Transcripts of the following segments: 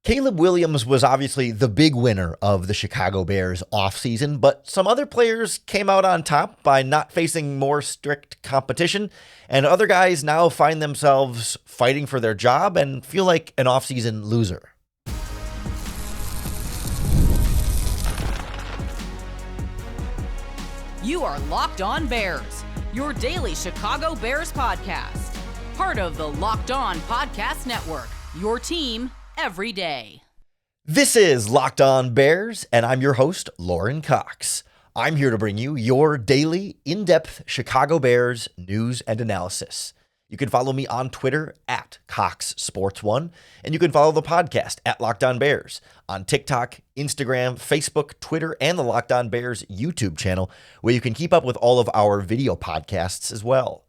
Caleb Williams was obviously the big winner of the Chicago Bears offseason, but some other players came out on top by not facing more strict competition, and other guys now find themselves fighting for their job and feel like an offseason loser. You are Locked On Bears, your daily Chicago Bears podcast. Part of the Locked On Podcast Network, your team every day. This is Locked On Bears, and I'm your host, Lauren Cox. I'm here to bring you your daily, in-depth Chicago Bears news and analysis. You can follow me on Twitter at CoxSports1, and you can follow the podcast at Locked On Bears on TikTok, Instagram, Facebook, Twitter, and the Locked On Bears YouTube channel, where you can keep up with all of our video podcasts as well.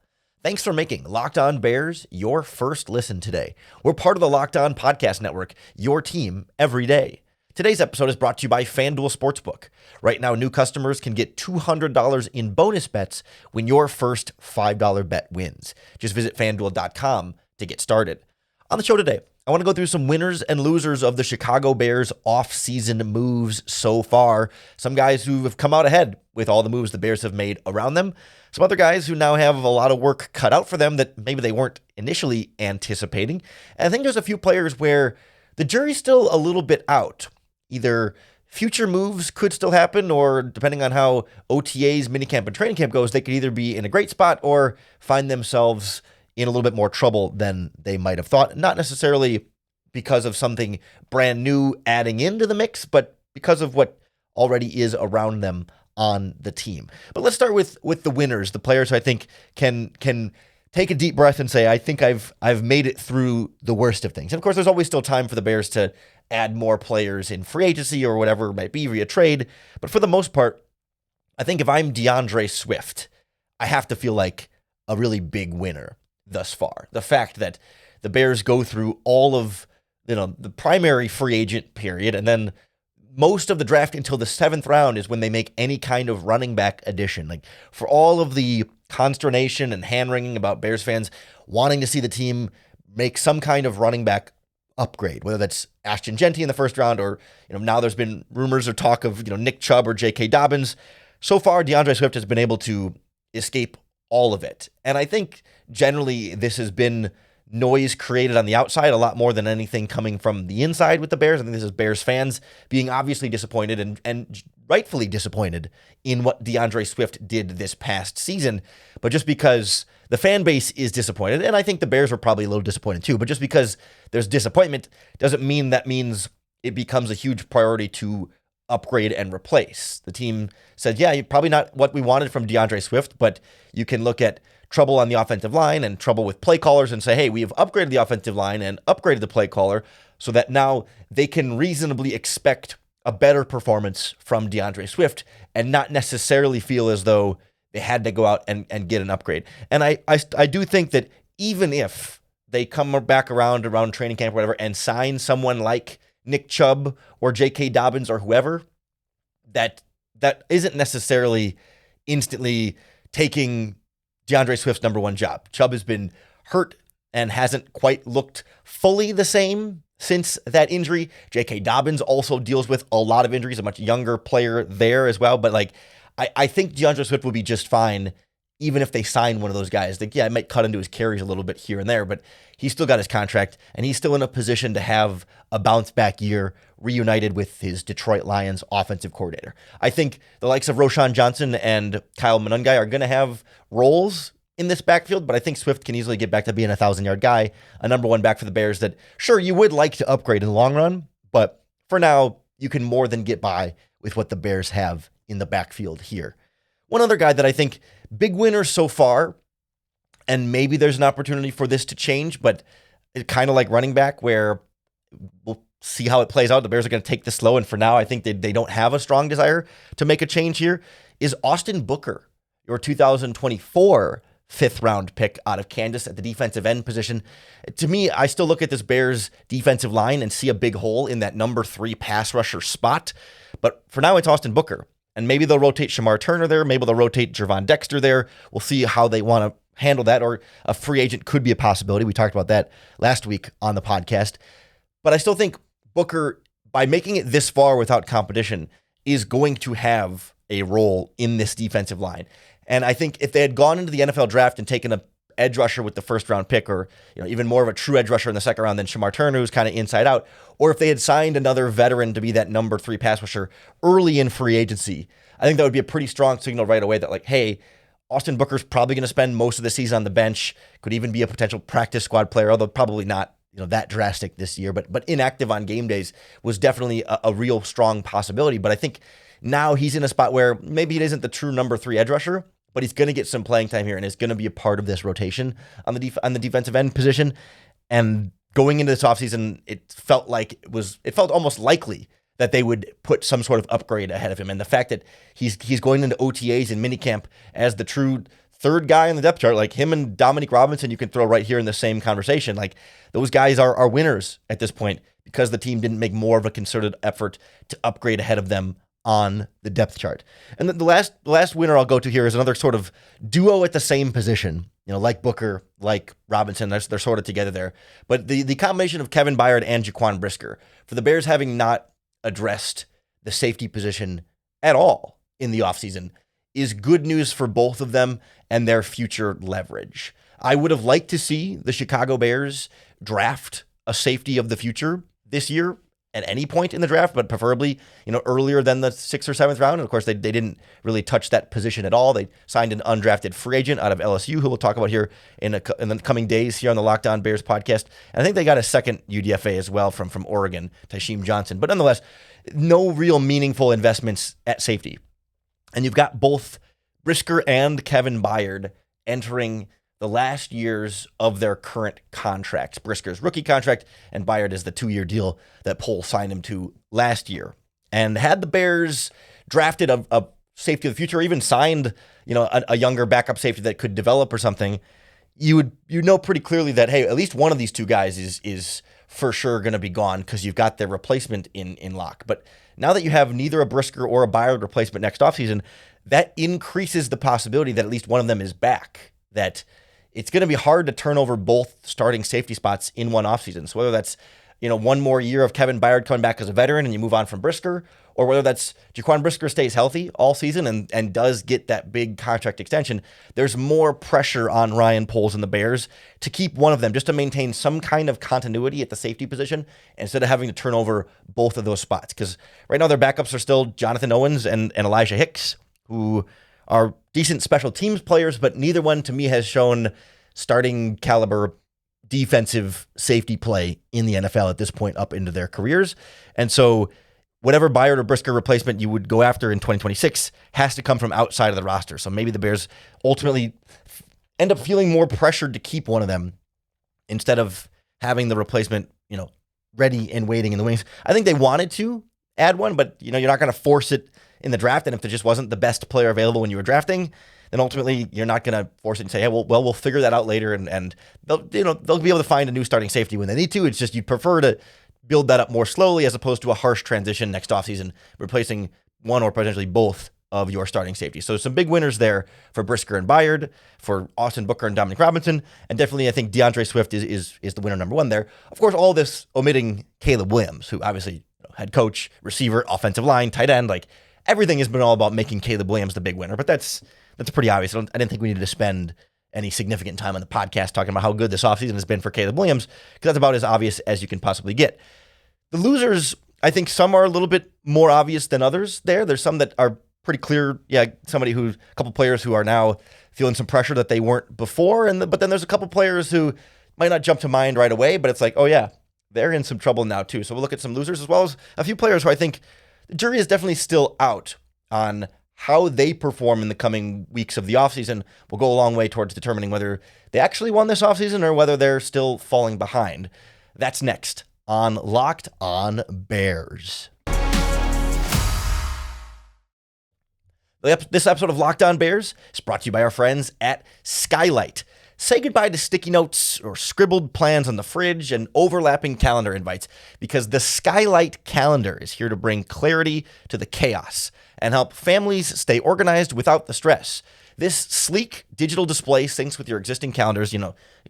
Thanks for making Locked On Bears your first listen today. We're part of the Locked On Podcast Network, your team every day. Today's episode is brought to you by FanDuel Sportsbook. Right now, new customers can get $200 in bonus bets when your first $5 bet wins. Just visit FanDuel.com to get started. On the show today, I want to go through some winners and losers of the Chicago Bears off-season moves so far. Some guys who have come out ahead with all the moves the Bears have made around them. Some other guys who now have a lot of work cut out for them that maybe they weren't initially anticipating. And I think there's a few players where the jury's still a little bit out. Either future moves could still happen, or depending on how OTAs, minicamp, and training camp goes, they could either be in a great spot or find themselves in a little bit more trouble than they might have thought. Not necessarily because of something brand new adding into the mix, but because of what already is around them on the team. But let's start with the winners, the players who I think can take a deep breath and say, I think I've made it through the worst of things. And of course, there's always still time for the Bears to add more players in free agency or whatever it might be via trade. But for the most part, I think if I'm DeAndre Swift, I have to feel like a really big winner thus far. The fact that the Bears go through all of the primary free agent period, and then most of the draft until the 7th round is when they make any kind of running back addition. Like, for all of the consternation and hand-wringing about Bears fans wanting to see the team make some kind of running back upgrade, whether that's Ashton Jeanty in the first round or now there's been rumors or talk of Nick Chubb or J.K. Dobbins. So far, DeAndre Swift has been able to escape all of it. And I think generally this has been noise created on the outside a lot more than anything coming from the inside with the Bears. I think this is Bears fans being obviously disappointed and rightfully disappointed in what DeAndre Swift did this past season. But just because the fan base is disappointed, and I think the Bears were probably a little disappointed too, but just because there's disappointment doesn't mean that means it becomes a huge priority to upgrade and replace. The team said, yeah, probably not what we wanted from DeAndre Swift, but you can look at trouble on the offensive line and trouble with play callers and say, hey, we have upgraded the offensive line and upgraded the play caller so that now they can reasonably expect a better performance from DeAndre Swift and not necessarily feel as though they had to go out and get an upgrade. And I do think that even if they come back around training camp or whatever and sign someone like Nick Chubb or J.K. Dobbins or whoever, that isn't necessarily instantly taking DeAndre Swift's number one job. Chubb has been hurt and hasn't quite looked fully the same since that injury. J.K. Dobbins also deals with a lot of injuries, a much younger player there as well. But I think DeAndre Swift will be just fine even if they sign one of those guys. It might cut into his carries a little bit here and there, but he's still got his contract, and he's still in a position to have a bounce-back year reunited with his Detroit Lions offensive coordinator. I think the likes of Roschon Johnson and Kyle Monangai are going to have roles in this backfield, but I think Swift can easily get back to being a 1,000-yard guy, a number one back for the Bears that, sure, you would like to upgrade in the long run, but for now, you can more than get by with what the Bears have in the backfield here. One other guy that I think big winner so far, and maybe there's an opportunity for this to change, but it's kind of like running back where we'll see how it plays out. The Bears are going to take this slow, and for now, I think they don't have a strong desire to make a change here, is Austin Booker, your 2024 fifth-round pick out of Kansas at the defensive end position. To me, I still look at this Bears defensive line and see a big hole in that number 3 pass rusher spot, but for now, it's Austin Booker. And maybe they'll rotate Shamar Turner there. Maybe they'll rotate Gervon Dexter there. We'll see how they want to handle that, or a free agent could be a possibility. We talked about that last week on the podcast. But I still think Booker, by making it this far without competition, is going to have a role in this defensive line. And I think if they had gone into the NFL draft and taken a edge rusher with the first round pick, or even more of a true edge rusher in the second round than Shamar Turner, who's kind of inside out, or if they had signed another veteran to be that number 3 pass rusher early in free agency, I think that would be a pretty strong signal right away that, like, hey, Austin Booker's probably going to spend most of the season on the bench, could even be a potential practice squad player, although probably not that drastic this year, but inactive on game days was definitely a real strong possibility. But I think now he's in a spot where maybe he isn't the true number 3 edge rusher, but he's going to get some playing time here and is going to be a part of this rotation on the defensive end position. And going into this offseason, it felt almost likely that they would put some sort of upgrade ahead of him. And the fact that he's going into OTAs and minicamp as the true third guy in the depth chart, like him and Dominique Robinson, you can throw right here in the same conversation. Like, those guys are winners at this point because the team didn't make more of a concerted effort to upgrade ahead of them on the depth chart. And the last winner I'll go to here is another sort of duo at the same position, like Booker, like Robinson. They're sort of together there. But the combination of Kevin Byard and Jaquan Brisker, for the Bears having not addressed the safety position at all in the offseason, is good news for both of them and their future leverage. I would have liked to see the Chicago Bears draft a safety of the future this year at any point in the draft, but preferably, earlier than the 6th or 7th round. And of course, they didn't really touch that position at all. They signed an undrafted free agent out of LSU, who we'll talk about here in the coming days here on the Locked On Bears podcast. And I think they got a second UDFA as well from Oregon, Tysheem Johnson. But nonetheless, no real meaningful investments at safety. And you've got both Brisker and Kevin Byard entering the last years of their current contracts. Brisker's rookie contract, and Byard is the 2-year deal that Pohl signed him to last year. And had the Bears drafted a safety of the future, or even signed, a younger backup safety that could develop or something, you know pretty clearly that, hey, at least one of these two guys is for sure going to be gone because you've got their replacement in lock. But now that you have neither a Brisker or a Byard replacement next offseason, that increases the possibility that at least one of them is back, that it's going to be hard to turn over both starting safety spots in one offseason. So whether that's, one more year of Kevin Byard coming back as a veteran and you move on from Brisker, or whether that's Jaquan Brisker stays healthy all season and does get that big contract extension, there's more pressure on Ryan Poles and the Bears to keep one of them, just to maintain some kind of continuity at the safety position instead of having to turn over both of those spots. Because right now their backups are still Jonathan Owens and Elijah Hicks, who are decent special teams players, but neither one to me has shown starting caliber defensive safety play in the NFL at this point up into their careers. And so whatever Byard or Brisker replacement you would go after in 2026 has to come from outside of the roster. So maybe the Bears ultimately end up feeling more pressured to keep one of them instead of having the replacement, ready and waiting in the wings. I think they wanted to add one, but you're not going to force it in the draft. And if there just wasn't the best player available when you were drafting, then ultimately you're not going to force it and say, hey, well, we'll figure that out later. And they'll be able to find a new starting safety when they need to. It's just, you'd prefer to build that up more slowly as opposed to a harsh transition next offseason, replacing one or potentially both of your starting safety. So some big winners there for Brisker and Byard, for Austin Booker and Dominique Robinson. And definitely I think DeAndre Swift is the winner number one there. Of course, all this omitting Caleb Williams, who obviously head coach, receiver, offensive line, tight end, like everything has been all about making Caleb Williams the big winner. But that's pretty obvious. I didn't think we needed to spend any significant time on the podcast talking about how good this offseason has been for Caleb Williams, because that's about as obvious as you can possibly get. The losers, I think some are a little bit more obvious than others there. There's some that are pretty clear. Yeah, a couple players who are now feeling some pressure that they weren't before. But then there's a couple players who might not jump to mind right away, but it's like, oh yeah, they're in some trouble now too. So we'll look at some losers as well as a few players who I think the jury is definitely still out on how they perform in the coming weeks of the offseason. Will go a long way towards determining whether they actually won this offseason or whether they're still falling behind. That's next on Locked On Bears. This episode of Locked On Bears is brought to you by our friends at Skylight. Say goodbye to sticky notes or scribbled plans on the fridge and overlapping calendar invites, because the Skylight Calendar is here to bring clarity to the chaos and help families stay organized without the stress. This sleek digital display syncs with your existing calendars,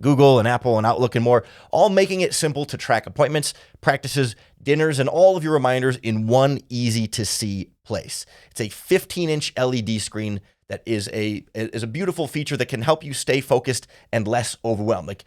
Google and Apple and Outlook and more, all making it simple to track appointments, practices, dinners, and all of your reminders in one easy-to-see place. It's a 15-inch LED screen that is a beautiful feature that can help you stay focused and less overwhelmed. Like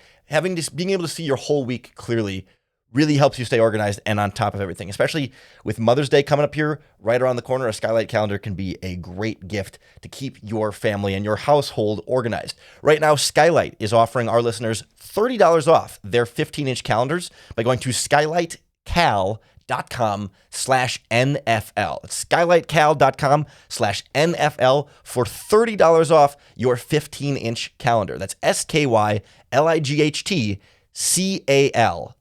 being able to see your whole week clearly really helps you stay organized and on top of everything, especially with Mother's Day coming up here right around the corner. A Skylight Calendar can be a great gift to keep your family and your household organized. Right now, Skylight is offering our listeners $30 off their 15-inch calendars by going to skylightcal.com/NFL. It's skylightcal.com/NFL for $30 off your 15-inch calendar. That's skylightcal.com/NFL.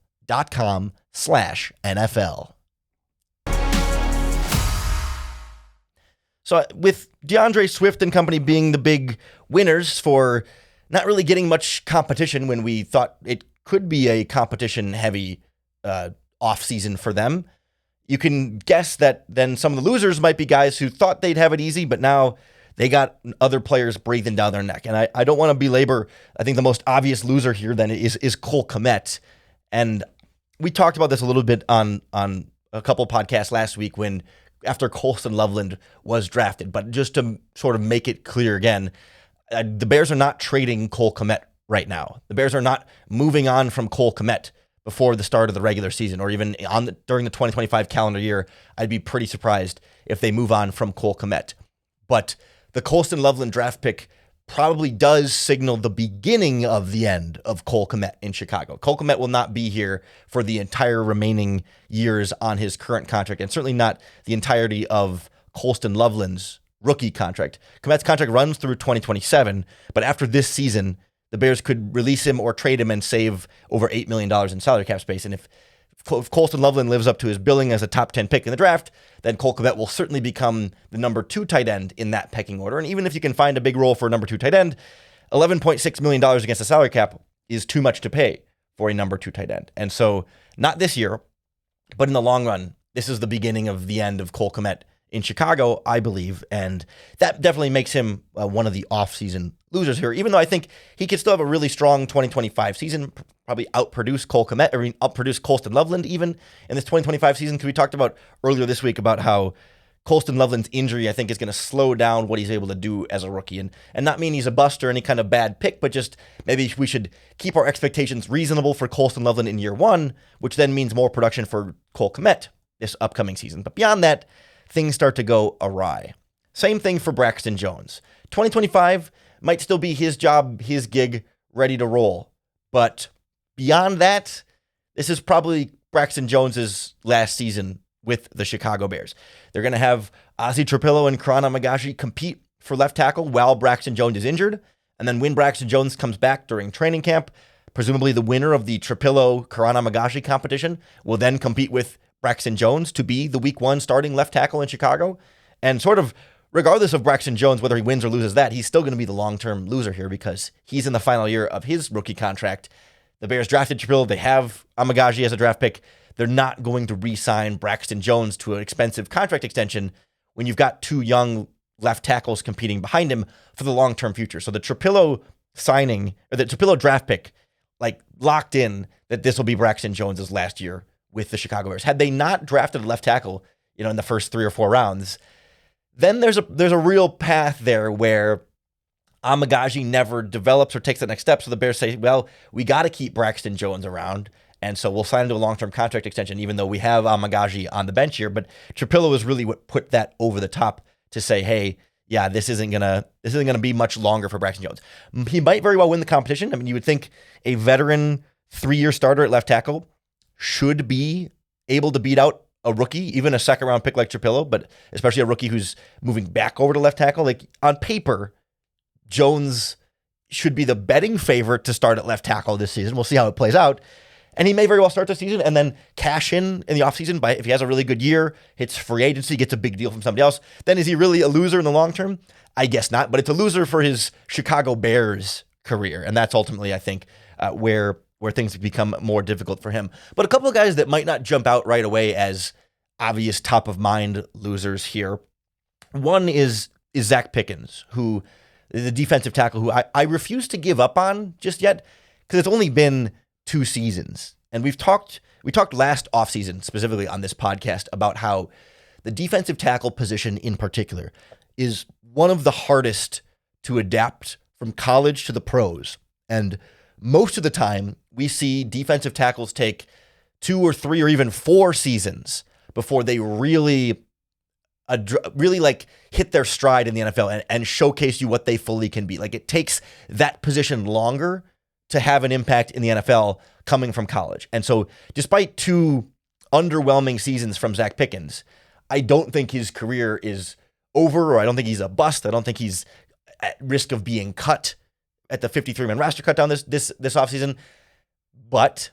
So with DeAndre Swift and company being the big winners for not really getting much competition when we thought it could be a competition-heavy offseason for them, you can guess that then some of the losers might be guys who thought they'd have it easy, but now they got other players breathing down their neck. And I don't want to belabor, I think the most obvious loser here then is Cole Kmet. And we talked about this a little bit on a couple podcasts last week after Colston Loveland was drafted. But just to sort of make it clear again, the Bears are not trading Cole Kmet right now. The Bears are not moving on from Cole Kmet before the start of the regular season or even during the 2025 calendar year. I'd be pretty surprised if they move on from Cole Kmet. But the Colston Loveland draft pick probably does signal the beginning of the end of Cole Kmet in Chicago. Cole Kmet will not be here for the entire remaining years on his current contract, and certainly not the entirety of Colston Loveland's rookie contract. Kmet's contract runs through 2027, but after this season, the Bears could release him or trade him and save over $8 million in salary cap space. And if Colston Loveland lives up to his billing as a top 10 pick in the draft, then Cole Kmet will certainly become the number 2 tight end in that pecking order. And even if you can find a big role for a number 2 tight end, $11.6 million against the salary cap is too much to pay for a number 2 tight end. And so not this year, but in the long run, this is the beginning of the end of Cole Kmet in Chicago, I believe. And that definitely makes him one of the offseason losers here, even though I think he could still have a really strong 2025 season, probably outproduce Cole Kmet, outproduce Colston Loveland even in this 2025 season, because we talked about earlier this week about how Colston Loveland's injury, I think, is going to slow down what he's able to do as a rookie. And not mean he's a bust or any kind of bad pick, but just maybe we should keep our expectations reasonable for Colston Loveland in year one, which then means more production for Cole Kmet this upcoming season. But beyond that, things start to go awry. Same thing for Braxton Jones. 2025 might still be his job, his gig, ready to roll. But beyond that, this is probably Braxton Jones's last season with the Chicago Bears. They're going to have Ozzie Trapillo and Karan Amagashi compete for left tackle while Braxton Jones is injured. And then when Braxton Jones comes back during training camp, presumably the winner of the Trapillo-Karan Amagashi competition will then compete with Braxton Jones to be the week 1 starting left tackle in Chicago. And sort of regardless of Braxton Jones, whether he wins or loses that, he's still going to be the long-term loser here because he's in the final year of his rookie contract. The Bears drafted Trapillo. They have Amagashi as a draft pick. They're not going to re-sign Braxton Jones to an expensive contract extension when you've got 2 young left tackles competing behind him for the long-term future. So the Trapillo signing, or the Trapillo draft pick, locked in that this will be Braxton Jones's last year with the Chicago Bears. Had they not drafted a left tackle, in the first 3 or 4 rounds, then there's a real path there where Amagashi never develops or takes the next step. So the Bears say, well, we got to keep Braxton Jones around, and so we'll sign him to a long-term contract extension, even though we have Amagashi on the bench here. But Trapillo is really what put that over the top to say, hey, yeah, this isn't gonna be much longer for Braxton Jones. He might very well win the competition. I mean, you would think a veteran 3-year starter at left tackle should be able to beat out a rookie, even a second-round pick like Trapillo, but especially a rookie who's moving back over to left tackle. On paper, Jones should be the betting favorite to start at left tackle this season. We'll see how it plays out. And he may very well start the season and then cash in the offseason if he has a really good year, hits free agency, gets a big deal from somebody else. Then is he really a loser in the long term? I guess not, but it's a loser for his Chicago Bears career. And that's ultimately, I think, where things become more difficult for him. But a couple of guys that might not jump out right away as obvious top-of-mind losers here. One is Zach Pickens, who is the defensive tackle who I refuse to give up on just yet because it's only been 2 seasons And we talked last offseason specifically on this podcast about how the defensive tackle position in particular is one of the hardest to adapt from college to the pros. And most of the time, we see defensive tackles take 2 or 3 or even 4 seasons before they really like hit their stride in the NFL and showcase you what they fully can be. Like, it takes that position longer to have an impact in the NFL coming from college. And so despite 2 underwhelming seasons from Zach Pickens, I don't think his career is over, or I don't think he's a bust. I don't think he's at risk of being cut at the 53-man roster cut down this offseason. But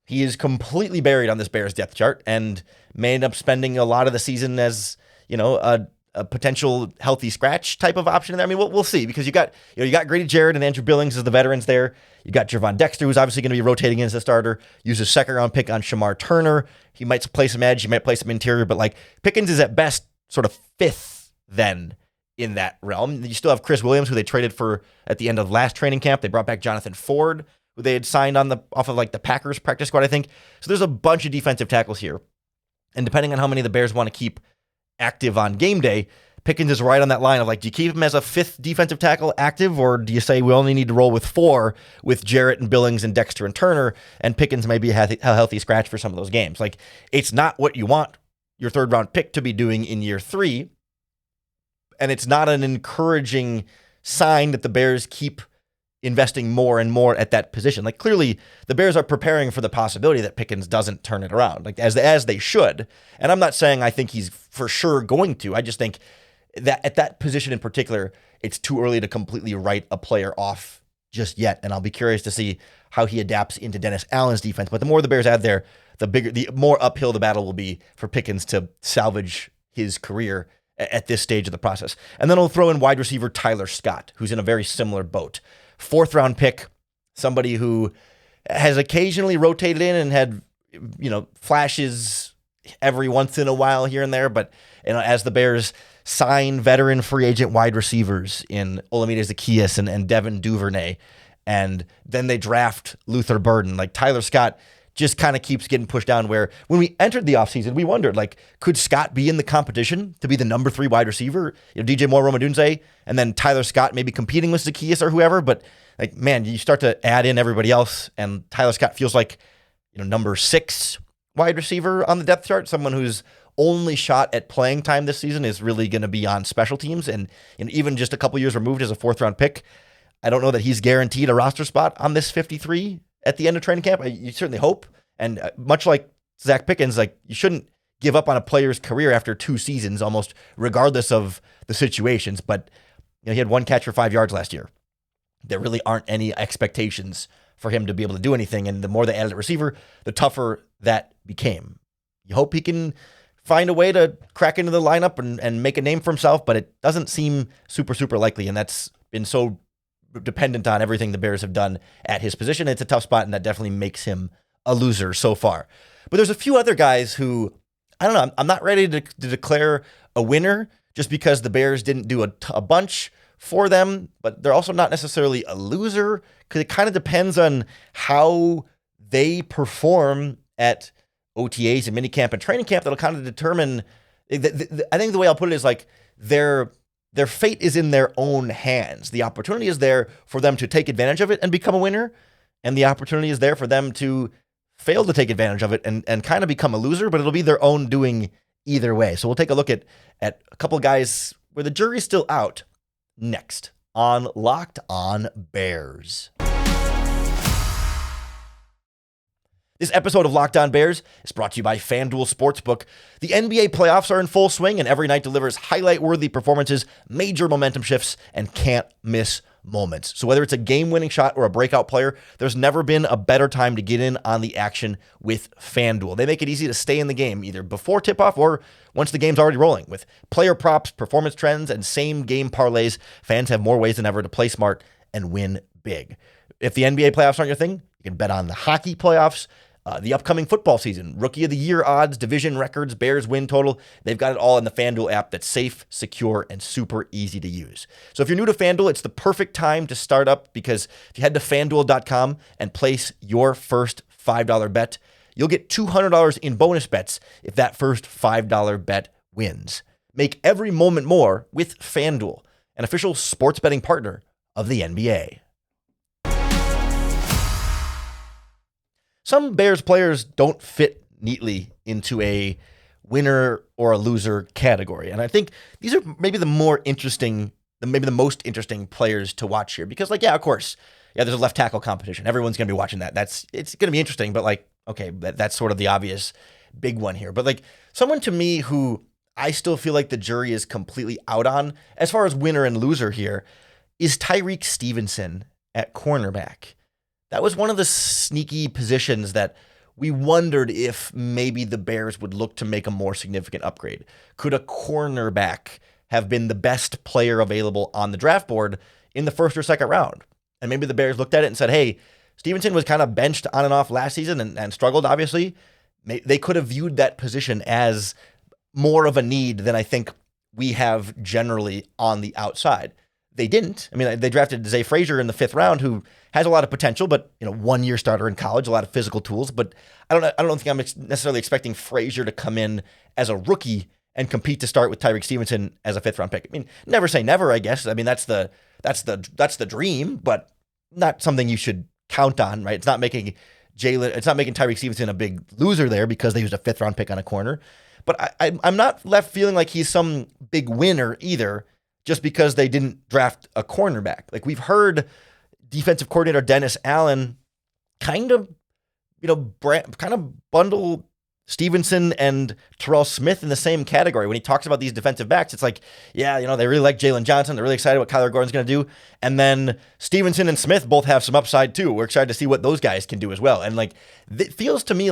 he is completely buried on this Bears depth chart and may end up spending a lot of the season as, a potential healthy scratch type of option in there. I mean, we'll see, because you got Grady Jarrett and Andrew Billings as the veterans there. You got Javon Dexter, who's obviously going to be rotating in as a starter. Use a second-round pick on Shamar Turner. He might play some edge. He might play some interior, but like Pickens is at best sort of 5th then in that realm. You still have Chris Williams, who they traded for at the end of last training camp. They brought back Jonathan Ford, who they had signed off of like the Packers practice squad, I think. So there's a bunch of defensive tackles here. And depending on how many the Bears want to keep active on game day, Pickens is right on that line of like, do you keep him as a 5th defensive tackle active, or do you say we only need to roll with 4 with Jarrett and Billings and Dexter and Turner, and Pickens may be a healthy scratch for some of those games? Like, it's not what you want your 3rd-round pick to be doing in year 3, and it's not an encouraging sign that the Bears keep investing more and more at that position. Like, clearly the Bears are preparing for the possibility that Pickens doesn't turn it around, like as they should. And I'm not saying I think he's for sure going to. I just think that at that position in particular, it's too early to completely write a player off just yet. And I'll be curious to see how he adapts into Dennis Allen's defense. But the more the Bears add there, the more uphill the battle will be for Pickens to salvage his career at this stage of the process. And then we'll throw in wide receiver Tyler Scott, who's in a very similar boat. 4th-round pick, somebody who has occasionally rotated in and had, flashes every once in a while here and there. But as the Bears sign veteran free agent wide receivers in Olamide Zaccheaus and Devin Duvernay, and then they draft Luther Burden, like Tyler Scott just kind of keeps getting pushed down, where when we entered the offseason, we wondered, like, could Scott be in the competition to be the number 3 wide receiver? DJ Moore, Roma Dunze, and then Tyler Scott maybe competing with Zaccheaus or whoever. But like, man, you start to add in everybody else, and Tyler Scott feels like, number 6 wide receiver on the depth chart, someone whose only shot at playing time this season is really going to be on special teams. And even just a couple years removed as a 4th-round pick, I don't know that he's guaranteed a roster spot on this 53 at the end of training camp. You certainly hope. And much like Zach Pickens, like, you shouldn't give up on a player's career after 2 seasons, almost regardless of the situations. But he had 1 catch for 5 yards last year. There really aren't any expectations for him to be able to do anything. And the more they added at receiver, the tougher that became. You hope he can find a way to crack into the lineup and make a name for himself, but it doesn't seem super, super likely. And that's been so dependent on everything the Bears have done at his position. It's a tough spot, and that definitely makes him a loser so far. But there's a few other guys who, I don't know, I'm not ready to declare a winner just because the Bears didn't do a bunch for them, but they're also not necessarily a loser, because it kind of depends on how they perform at OTAs and minicamp and training camp. That'll kind of determine, I think the way I'll put it is like their fate is in their own hands. The opportunity is there for them to take advantage of it and become a winner, and the opportunity is there for them to fail to take advantage of it and kind of become a loser, but it'll be their own doing either way. So we'll take a look at a couple guys where the jury's still out next on Locked On Bears. This episode of Locked On Bears is brought to you by FanDuel Sportsbook. The NBA playoffs are in full swing, and every night delivers highlight-worthy performances, major momentum shifts, and can't-miss moments. So whether it's a game-winning shot or a breakout player, there's never been a better time to get in on the action with FanDuel. They make it easy to stay in the game, either before tip-off or once the game's already rolling. With player props, performance trends, and same-game parlays, fans have more ways than ever to play smart and win big. If the NBA playoffs aren't your thing, you can bet on the hockey playoffs, the upcoming football season, Rookie of the Year odds, division records, Bears win total. They've got it all in the FanDuel app that's safe, secure, and super easy to use. So if you're new to FanDuel, it's the perfect time to start up, because if you head to FanDuel.com and place your first $5 bet, you'll get $200 in bonus bets if that first $5 bet wins. Make every moment more with FanDuel, an official sports betting partner of the NBA. Some Bears players don't fit neatly into a winner or a loser category. And I think these are maybe the most interesting players to watch here. Because, of course, there's a left tackle competition. Everyone's going to be watching that. It's going to be interesting, but okay, that's sort of the obvious big one here. But someone to me who I still feel like the jury is completely out on, as far as winner and loser here, is Tyreek Stevenson at cornerback. That was one of the sneaky positions that we wondered if maybe the Bears would look to make a more significant upgrade. Could a cornerback have been the best player available on the draft board in the first or second round? And maybe the Bears looked at it and said, hey, Stevenson was kind of benched on and off last season and struggled, obviously. They could have viewed that position as more of a need than I think we have generally on the outside. They didn't. I mean, they drafted Zay Frazier in the 5th round, who has a lot of potential, but 1-year starter in college, a lot of physical tools. But I don't think I'm necessarily expecting Frazier to come in as a rookie and compete to start with Tyreek Stevenson as a 5th round pick. I mean, never say never, I guess. I mean, that's the dream, but not something you should count on, right? It's not making Tyreek Stevenson a big loser there because they used a 5th round pick on a corner. But I'm not left feeling like he's some big winner either, just because they didn't draft a cornerback. We've heard defensive coordinator Dennis Allen kind of bundle Stevenson and Terrell Smith in the same category. When he talks about these defensive backs, it's they really like Jalen Johnson. They're really excited what Kyler Gordon's going to do. And then Stevenson and Smith both have some upside too. We're excited to see what those guys can do as well. And it feels to me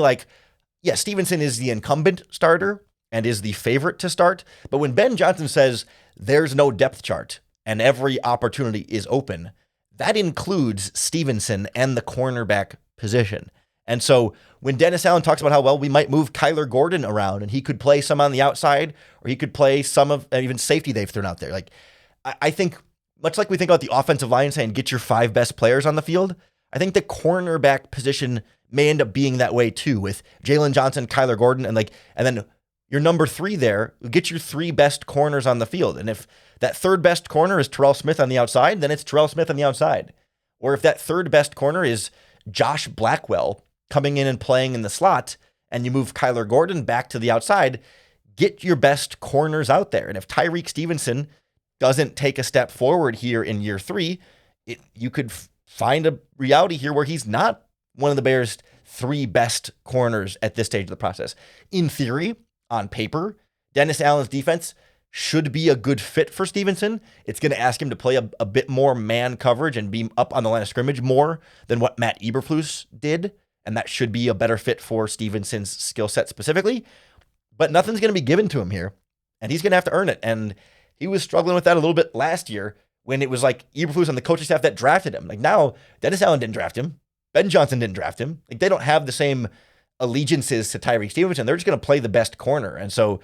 Stevenson is the incumbent starter and is the favorite to start. But when Ben Johnson says there's no depth chart and every opportunity is open, that includes Stevenson and the cornerback position. And so when Dennis Allen talks about how, we might move Kyler Gordon around and he could play some on the outside, or he could play some of even safety they've thrown out there. I think, much like we think about the offensive line saying get your 5 best players on the field, I think the cornerback position may end up being that way too, with Jalen Johnson, Kyler Gordon, and then your number 3 there, get your 3 best corners on the field. And if that 3rd best corner is Terrell Smith on the outside, then it's Terrell Smith on the outside. Or if that 3rd best corner is Josh Blackwell coming in and playing in the slot, and you move Kyler Gordon back to the outside, get your best corners out there. And if Tyreek Stevenson doesn't take a step forward here in year 3, you could find a reality here where he's not one of the Bears' 3 best corners at this stage of the process. In theory, on paper, Dennis Allen's defense should be a good fit for Stevenson. It's going to ask him to play a bit more man coverage and be up on the line of scrimmage more than what Matt Eberflus did. And that should be a better fit for Stevenson's skill set specifically. But nothing's going to be given to him here, and he's going to have to earn it. And he was struggling with that a little bit last year when it was Eberflus and the coaching staff that drafted him. Now, Dennis Allen didn't draft him. Ben Johnson didn't draft him. They don't have the same allegiances to Tyreek Stevenson. They're just going to play the best corner. And so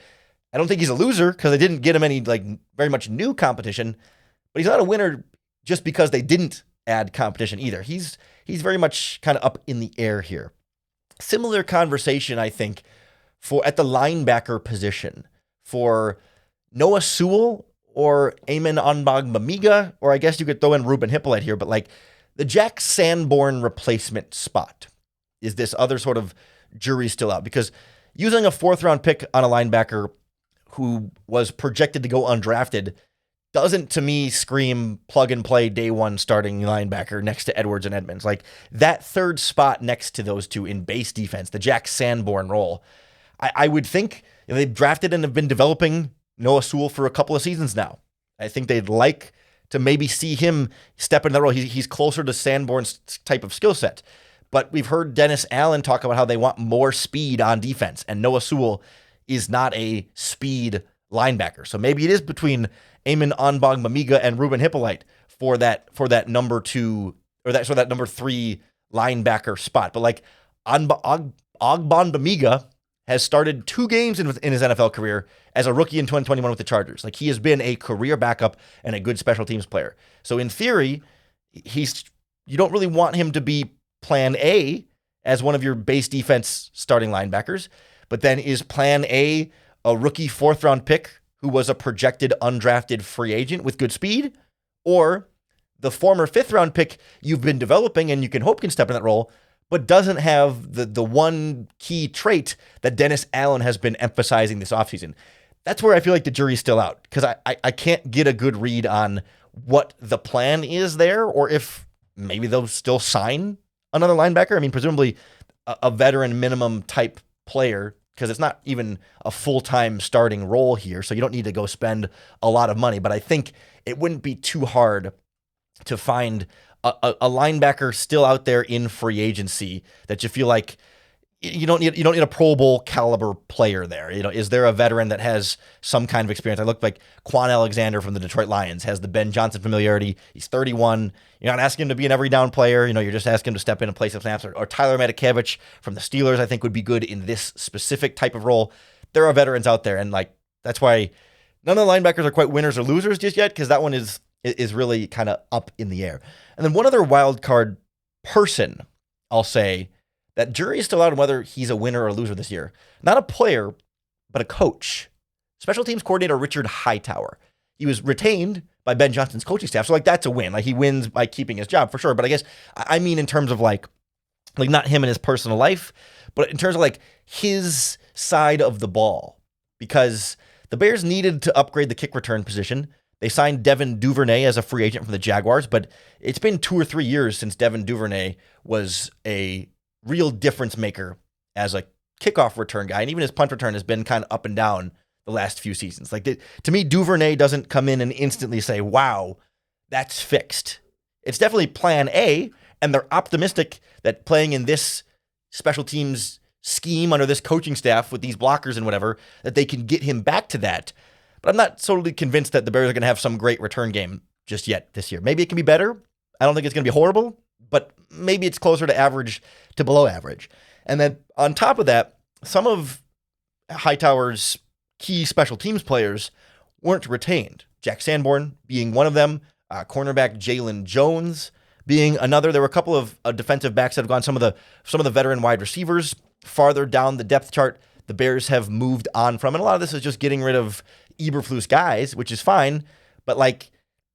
I don't think he's a loser because they didn't get him any very much new competition, but he's not a winner just because they didn't add competition either. He's very much kind of up in the air here. Similar conversation, I think, for at the linebacker position for Noah Sewell or Amen Onbagbamiga, or I guess you could throw in Ruben Hippolyte here, but the Jack Sanborn replacement spot is this other sort of jury still out, because using a 4th round pick on a linebacker who was projected to go undrafted doesn't, to me, scream plug and play day 1 starting linebacker next to Edwards and Edmonds. That 3rd spot next to those two in base defense, the Jack Sanborn role, I would think they've drafted and have been developing Noah Sewell for a couple of seasons now. I think they'd like to maybe see him step into that role. He's closer to Sanborn's type of skill set. But we've heard Dennis Allen talk about how they want more speed on defense, and Noah Sewell is not a speed linebacker. So maybe it is between Amen Onbagbamiga and Ruben Hippolyte for that number 2 or that number 3 linebacker spot. But Onbagbamiga has started 2 games in his NFL career as a rookie in 2021 with the Chargers. He has been a career backup and a good special teams player. So in theory, you don't really want him to be plan A as one of your base defense starting linebackers, but then is plan A a rookie 4th-round pick who was a projected undrafted free agent with good speed, or the former 5th-round pick you've been developing and you can hope can step in that role, but doesn't have the one key trait that Dennis Allen has been emphasizing this offseason. That's where I feel like the jury's still out, because I can't get a good read on what the plan is there, or if maybe they'll still sign another linebacker. I mean, presumably a veteran minimum type player, because it's not even a full-time starting role here, so you don't need to go spend a lot of money. But I think it wouldn't be too hard to find a linebacker still out there in free agency that you feel like you don't need a Pro Bowl caliber player there. Is there a veteran that has some kind of experience? I look like Quan Alexander from the Detroit Lions has the Ben Johnson familiarity. He's 31. You're not asking him to be an every down player. You're just asking him to step in and play some snaps. Or Tyler Matakevich from the Steelers, I think would be good in this specific type of role. There are veterans out there, and that's why none of the linebackers are quite winners or losers just yet, because that one is really kind of up in the air. And then one other wild card person, I'll say, that jury is still out on whether he's a winner or a loser this year. Not a player, but a coach. Special teams coordinator Richard Hightower. He was retained by Ben Johnson's coaching staff, so that's a win. He wins by keeping his job for sure. But I guess I mean in terms of like not him in his personal life, but in terms of his side of the ball, because the Bears needed to upgrade the kick return position. They signed Devin Duvernay as a free agent from the Jaguars, but it's been 2 or 3 years since Devin Duvernay was a real difference maker as a kickoff return guy. And even his punt return has been kind of up and down the last few seasons. To me, Duvernay doesn't come in and instantly say, wow, that's fixed. It's definitely plan A, and they're optimistic that playing in this special teams scheme under this coaching staff with these blockers and whatever, that they can get him back to that. But I'm not totally convinced that the Bears are going to have some great return game just yet this year. Maybe it can be better. I don't think it's going to be horrible, but maybe it's closer to average to below average. And then on top of that, some of Hightower's key special teams players weren't retained. Jack Sanborn being one of them, cornerback Jalen Jones being another. There were a couple of defensive backs that have gone. Some of the veteran wide receivers farther down the depth chart, the Bears have moved on from. And a lot of this is just getting rid of Eberflus guys, which is fine, but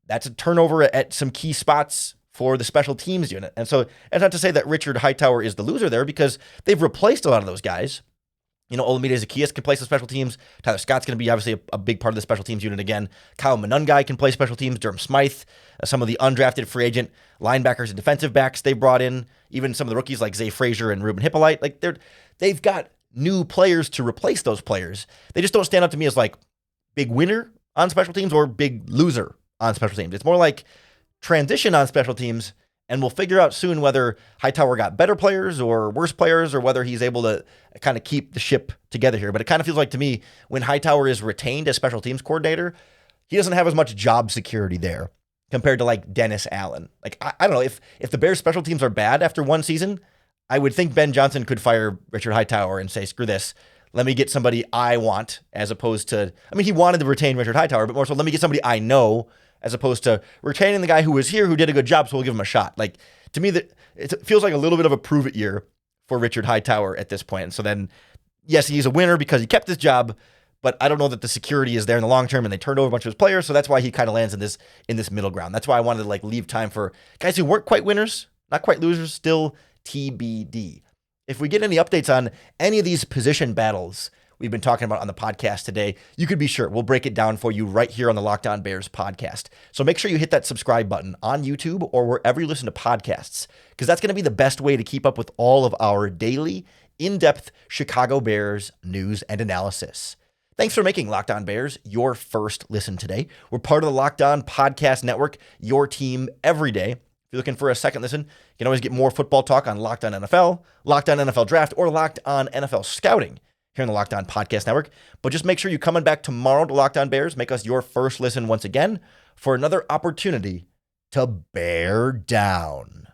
that's a turnover at some key spots for the special teams unit. And so it's not to say that Richard Hightower is the loser there, because they've replaced a lot of those guys. Olamide Zaccheaus can play some special teams. Tyler Scott's going to be obviously a big part of the special teams unit again. Kyle Monungai can play special teams. Durham Smythe, some of the undrafted free agent linebackers and defensive backs they brought in, even some of the rookies like Zay Frazier and Ruben Hippolyte. They've got new players to replace those players. They just don't stand up to me as big winner on special teams or big loser on special teams. It's more like transition on special teams, and we'll figure out soon whether Hightower got better players or worse players, or whether he's able to kind of keep the ship together here. But it kind of feels like to me, when Hightower is retained as special teams coordinator, he doesn't have as much job security there compared to Dennis Allen. I don't know, if the Bears special teams are bad after one season, I would think Ben Johnson could fire Richard Hightower and say, screw this. Let me get somebody I want, as opposed to, he wanted to retain Richard Hightower, but more so, let me get somebody I know, as opposed to retaining the guy who was here, who did a good job, so we'll give him a shot. To me, that it feels like a little bit of a prove-it year for Richard Hightower at this point. And so then, yes, he's a winner because he kept his job, but I don't know that the security is there in the long term, and they turned over a bunch of his players, so that's why he kind of lands in this middle ground. That's why I wanted to leave time for guys who weren't quite winners, not quite losers, still TBD. If we get any updates on any of these position battles we've been talking about on the podcast today, you could be sure we'll break it down for you right here on the Locked On Bears podcast. So make sure you hit that subscribe button on YouTube or wherever you listen to podcasts, because that's going to be the best way to keep up with all of our daily, in-depth Chicago Bears news and analysis. Thanks for making Locked On Bears your first listen today. We're part of the Locked On Podcast Network, your team every day. If you're looking for a second listen, you can always get more football talk on Locked On NFL, Locked On NFL Draft, or Locked On NFL Scouting here on the Locked On Podcast Network. But just make sure you coming back tomorrow to Locked On Bears. Make us your first listen once again for another opportunity to bear down.